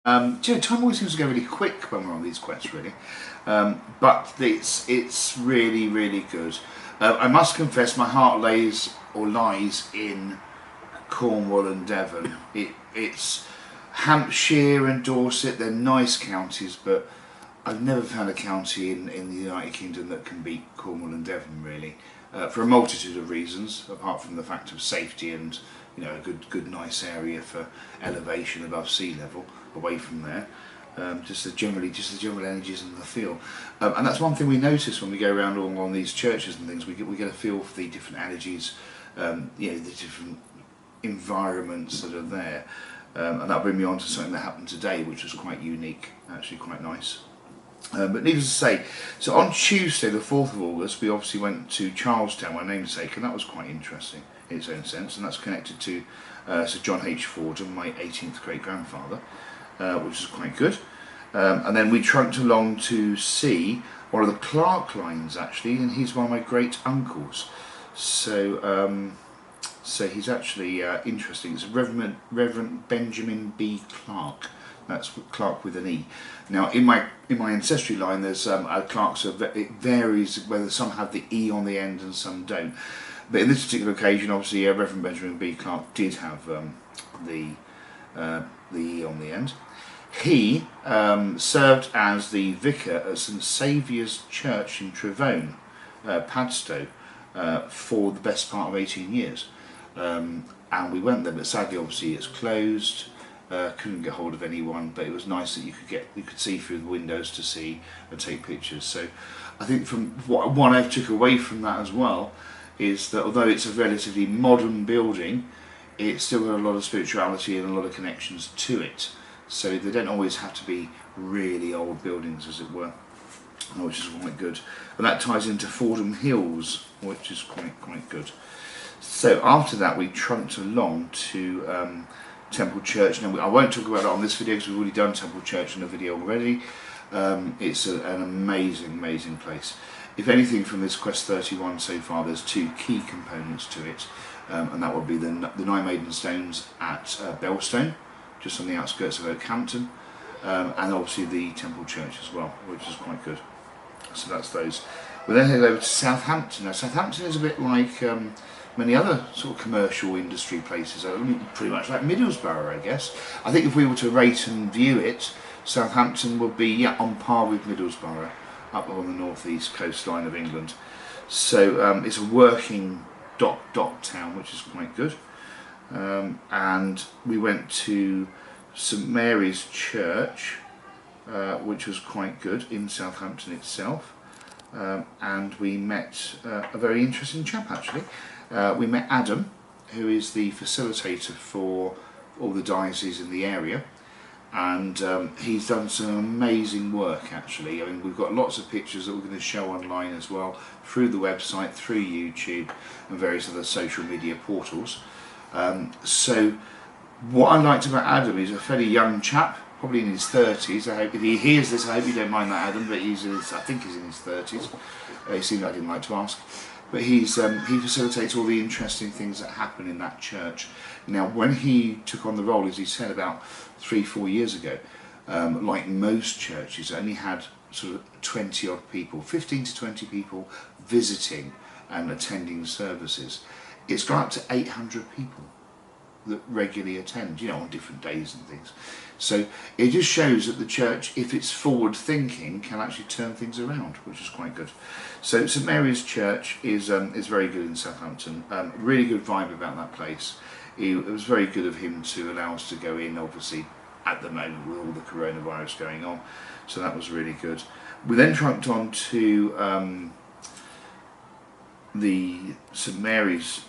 Do you know, time always seems to go really quick when we're on these quests, really. But it's really, really good. I must confess, my heart lies in Cornwall and Devon. It's Hampshire and Dorset. They're nice counties, but I've never found a county in the United Kingdom that can beat Cornwall and Devon, really, for a multitude of reasons, apart from the fact of safety and a good nice area for elevation above sea level, away from there. Just the general energies in the feel, and that's one thing we notice when we go around all on these churches and things. We get a feel for the different energies, the different environments that are there, and that brings me on to something that happened today, which was quite unique, actually quite nice. But needless to say, so on Tuesday the 4th of August we obviously went to Charlestown, my namesake, and that was quite interesting in its own sense, and that's connected to Sir John H. Fordham, my 18th great grandfather, which is quite good. And then we trunked along to see one of the Clark lines, actually, and he's one of my great uncles. So he's actually interesting. It's Reverend Benjamin B. Clark. That's Clark with an E. Now, in my ancestry line, there's Clarks. It varies whether some have the E on the end and some don't. But in this particular occasion, obviously, Reverend Benjamin B. Clark did have the E on the end. He served as the vicar at St Saviour's Church in Trevone, Padstow, for the best part of 18 years. And we went there, but sadly, obviously, it's closed. Couldn't get hold of anyone, but it was nice that you could see through the windows to see and take pictures. So I think from what I took away from that as well is that although it's a relatively modern building, it's still got a lot of spirituality and a lot of connections to it. So they don't always have to be really old buildings, as it were, which is quite good. And that ties into Fordham Hills, which is quite good. So after that, we trunked along to Temple Church. Now, I won't talk about it on this video because we've already done Temple Church in a video already. It's an amazing place. If anything from this Quest 31 so far, there's two key components to it, and that would be the Nine Maiden Stones at Belstone, just on the outskirts of Oakhampton, and obviously the Temple Church as well, which is quite good. So that's those. We then head over to Southampton. Now, Southampton is a bit like many other sort of commercial industry places. I mean, pretty much like Middlesbrough, I guess. I think if we were to rate and view it, Southampton would be on par with Middlesbrough, up on the northeast coastline of England. So it's a working dock town, which is quite good. And we went to St Mary's Church, which was quite good in Southampton itself, and we met a very interesting chap, actually. We met Adam, who is the facilitator for all the dioceses in the area, and he's done some amazing work, actually. I mean, we've got lots of pictures that we're going to show online as well, through the website, through YouTube and various other social media portals. So what I liked about Adam, he's a fairly young chap, probably in his 30s. I hope if he hears this, I hope you don't mind that, Adam, but I think he's in his 30s. He seemed like I didn't like to ask. But he facilitates all the interesting things that happen in that church. Now, when he took on the role, as he said, about 3-4 years ago, like most churches, only had sort of 20 odd people, 15 to 20 people visiting and attending services. It's gone up to 800 people that regularly attend, on different days and things. So it just shows that the church, if it's forward thinking, can actually turn things around, which is quite good. So St Mary's Church is very good in Southampton. Really good vibe about that place. It was very good of him to allow us to go in, obviously at the moment with all the coronavirus going on. So that was really good. We then trunked on to the St Mary's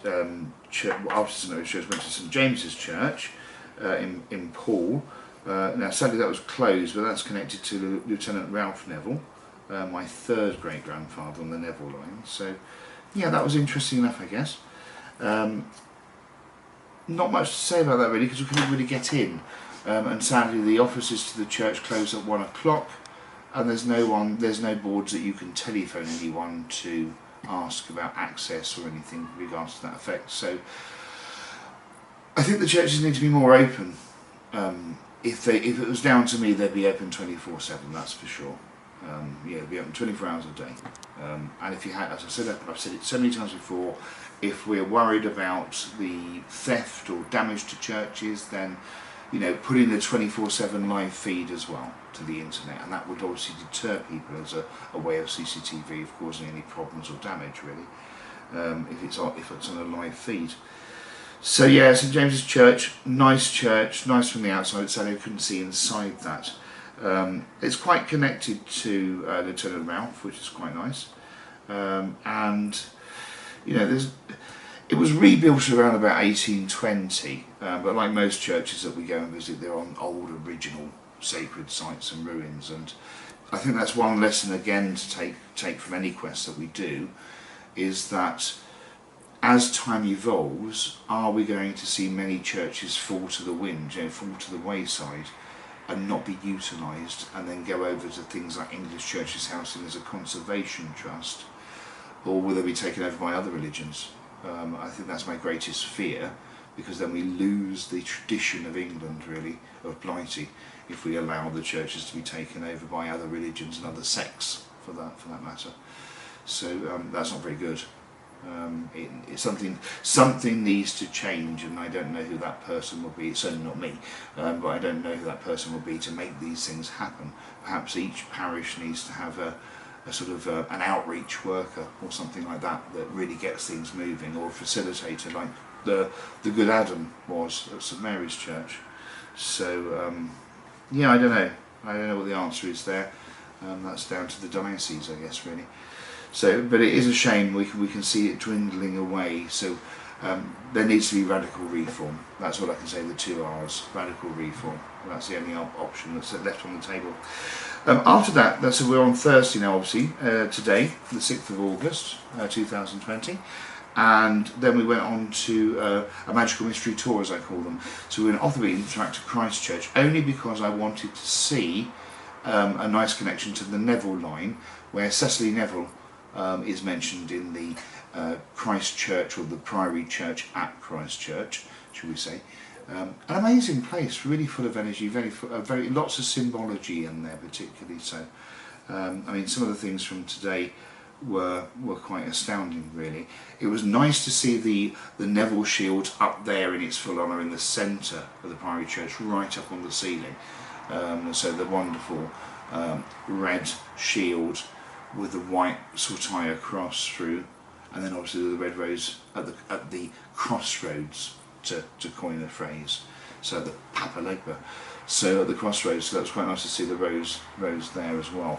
Church. After St Mary's Church, went to St James's Church in Poole. Now, sadly, that was closed, but that's connected to Lieutenant Ralph Neville, my third great grandfather on the Neville line. So, yeah, that was interesting enough, I guess. Not much to say about that really, because we couldn't really get in. And sadly, the offices to the church closed at 1 o'clock, and there's no boards that you can telephone anyone to ask about access or anything in regards to that effect. So I think the churches need to be more open if it was down to me, they'd be open 24/7. That's for sure. Yeah, they'd be open 24 hours a day. And if you had, as I said, I've said it so many times before, if we're worried about the theft or damage to churches, then put in the 24/7 live feed as well to the internet, and that would obviously deter people as a way of CCTV of causing any problems or damage, really, if it's on a live feed. So yeah, St James's Church, nice from the outside, so you couldn't see inside that. It's quite connected to the Turn of the Mouth, which is quite nice, and it was rebuilt around about 1820, but like most churches that we go and visit, they're on old original sacred sites and ruins, and I think that's one lesson again to take from any quest that we do, is that as time evolves, are we going to see many churches fall to the wind, fall to the wayside and not be utilised, and then go over to things like English Churches Housing as a conservation trust, or will they be taken over by other religions? I think that's my greatest fear, because then we lose the tradition of England, really, of Blighty, if we allow the churches to be taken over by other religions and other sects, for that matter. So that's not very good. Something needs to change, and I don't know who that person will be. It's certainly not me, but I don't know who that person will be to make these things happen. Perhaps each parish needs to have a sort of an outreach worker or something like that really gets things moving, or a facilitator like the good Adam was at St Mary's Church. So yeah, I don't know what the answer is there. That's down to the diocese, I guess, really. So, but it is a shame we can see it dwindling away. So there needs to be radical reform. That's what I can say. The 2 R's: radical reform. That's the only option that's left on the table. After that, so we're on Thursday now, obviously, today, the 6th of August, 2020. And then we went on to a magical mystery tour, as I call them. So we went off the beaten track to Christchurch, only because I wanted to see a nice connection to the Neville line, where Cecily Neville is mentioned in the Christchurch, or the Priory Church at Christchurch, should we say. An amazing place, really full of energy, very lots of symbology in there, particularly. So, I mean, some of the things from today were quite astounding, really. It was nice to see the Neville shield up there in its full honour in the centre of the Priory Church, right up on the ceiling. So the wonderful red shield with the white saltire cross through, and then obviously the red rose at the crossroads, to coin a phrase. So the Papalegba. So at the crossroads, so that was quite nice to see the rose there as well.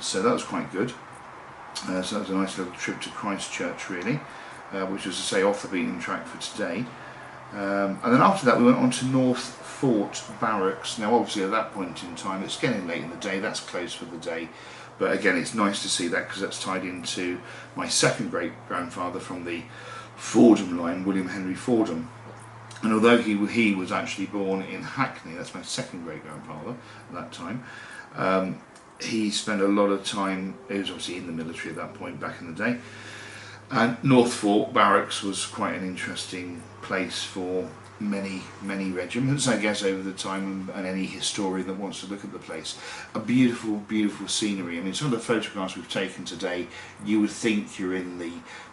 So that was quite good. So that was a nice little trip to Christchurch, really, which was, to say, off the beaten track for today. And then after that we went on to North Fort Barracks. Now obviously at that point in time it's getting late in the day, that's closed for the day, but again it's nice to see that, because that's tied into my second great grandfather from the Fordham line, William Henry Fordham. And although he was actually born in Hackney, that's my second great grandfather at that time, he spent a lot of time, he was obviously in the military at that point back in the day, and North Fort Barracks was quite an interesting place for many regiments, I guess, over the time, and any historian that wants to look at the place. A beautiful scenery. I mean, some of the photographs we've taken today, you would think you're in the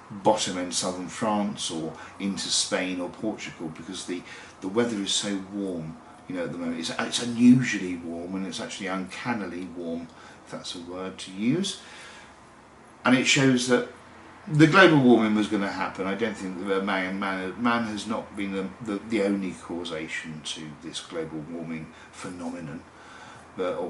bottom end southern France or into Spain or Portugal, because the weather is so warm, at the moment. It's unusually warm, and it's actually uncannily warm, if that's a word to use. And it shows that the global warming was going to happen. I don't think that man has not been the only causation to this global warming phenomenon, but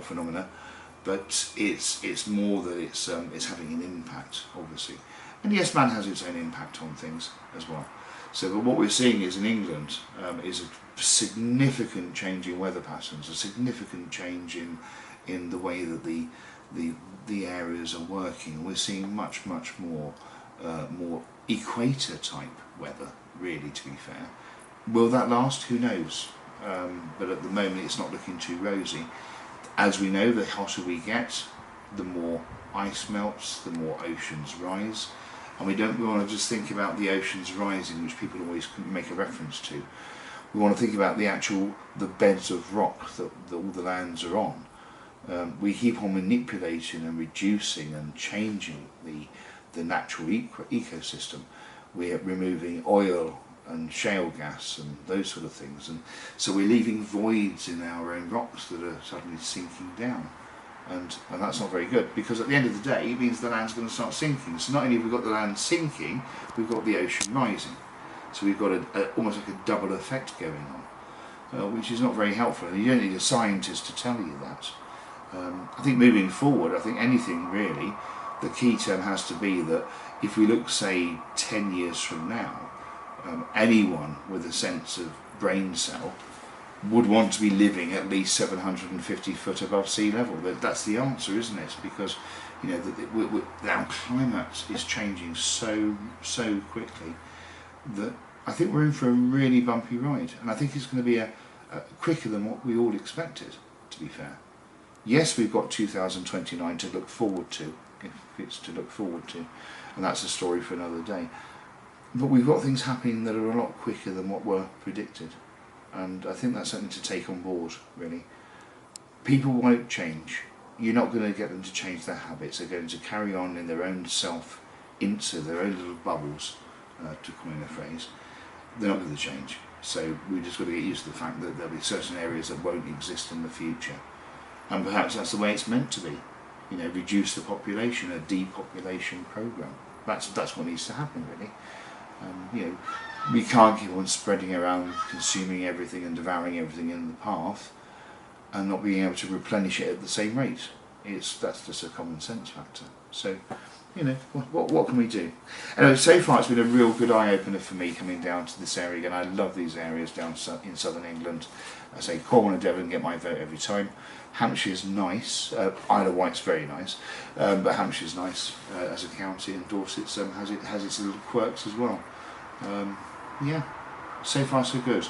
it's more that it's having an impact, obviously. And yes, man has its own impact on things as well. So, but what we're seeing is in England is a significant change in weather patterns, a significant change in the way that the areas are working. We're seeing much more equator type weather, really, to be fair. Will that last? Who knows? But at the moment it's not looking too rosy. As we know, the hotter we get, the more ice melts, the more oceans rise. And we want to just think about the oceans rising, which people always make a reference to. We want to think about the beds of rock that all the lands are on. We keep on manipulating and reducing and changing the natural ecosystem. We're removing oil and shale gas and those sort of things, and so we're leaving voids in our own rocks that are suddenly sinking down, and that's not very good, because at the end of the day it means the land's going to start sinking. So not only have we got the land sinking, we've got the ocean rising, so we've got almost like a double effect going on, which is not very helpful, and you don't need a scientist to tell you that. I think moving forward, I think anything really, the key term has to be that if we look, say, 10 years from now, anyone with a sense of brain cell would want to be living at least 750 foot above sea level. That's the answer, isn't it? Because our climate is changing so quickly that I think we're in for a really bumpy ride, and I think it's going to be quicker than what we all expected, to be fair. Yes, we've got 2029 to look forward to, if it's to look forward to, and that's a story for another day. But we've got things happening that are a lot quicker than what were predicted, and I think that's something to take on board, really. People won't change. You're not going to get them to change their habits. They're going to carry on in their own self, into their own little bubbles, to coin a phrase. They're not going to change. So we've just got to get used to the fact that there'll be certain areas that won't exist in the future. And perhaps that's the way it's meant to be. Reduce the population, a depopulation program. That's what needs to happen, really. We can't keep on spreading around, consuming everything and devouring everything in the path, and not being able to replenish it at the same rate. That's just a common sense factor. So, what can we do? Anyway, so far it's been a real good eye-opener for me coming down to this area again. I love these areas down in southern England. I say Cornwall and Devon get my vote every time. Hampshire's nice, Isle of Wight's very nice, but Hampshire's nice as a county, and Dorset has its little quirks as well. Yeah, so far so good.